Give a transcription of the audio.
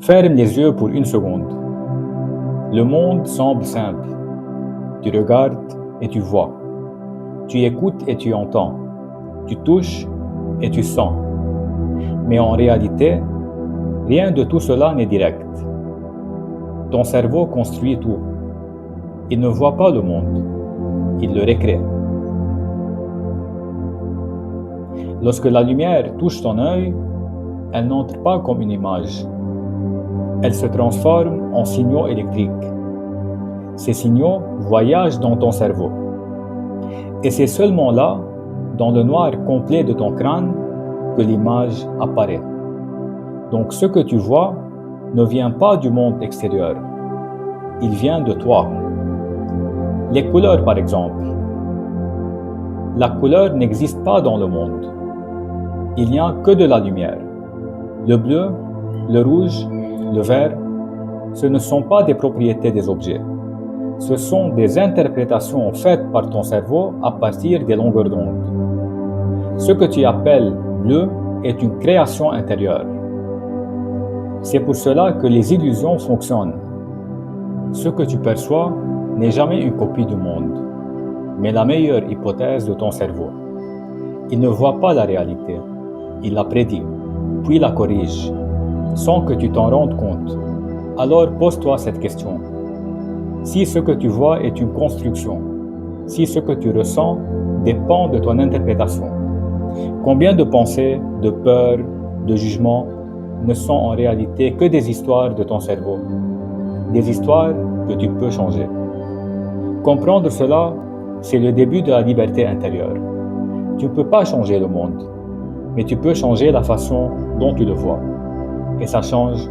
Ferme les yeux pour une seconde. Le monde semble simple. Tu regardes et tu vois. Tu écoutes et tu entends. Tu touches et tu sens. Mais en réalité, rien de tout cela n'est direct. Ton cerveau construit tout. Il ne voit pas le monde. Il le recrée. Lorsque la lumière touche ton œil, elle n'entre pas comme une image. Elle se transforme en signaux électriques. Ces signaux voyagent dans ton cerveau. Et c'est seulement là, dans le noir complet de ton crâne, que l'image apparaît. Donc ce que tu vois ne vient pas du monde extérieur. Il vient de toi. Les couleurs, par exemple. La couleur n'existe pas dans le monde. Il n'y a que de la lumière. Le bleu, le rouge, le vert, ce ne sont pas des propriétés des objets. Ce sont des interprétations faites par ton cerveau à partir des longueurs d'onde. Ce que tu appelles bleu est une création intérieure. C'est pour cela que les illusions fonctionnent. Ce que tu perçois n'est jamais une copie du monde, mais la meilleure hypothèse de ton cerveau. Il ne voit pas la réalité, il la prédit, puis la corrige, sans que tu t'en rendes compte. Alors pose-toi cette question. Si ce que tu vois est une construction, si ce que tu ressens dépend de ton interprétation, combien de pensées, de peurs, de jugements ne sont en réalité que des histoires de ton cerveau, des histoires que tu peux changer. Comprendre cela, c'est le début de la liberté intérieure. Tu ne peux pas changer le monde, mais tu peux changer la façon dont tu le vois. Et ça change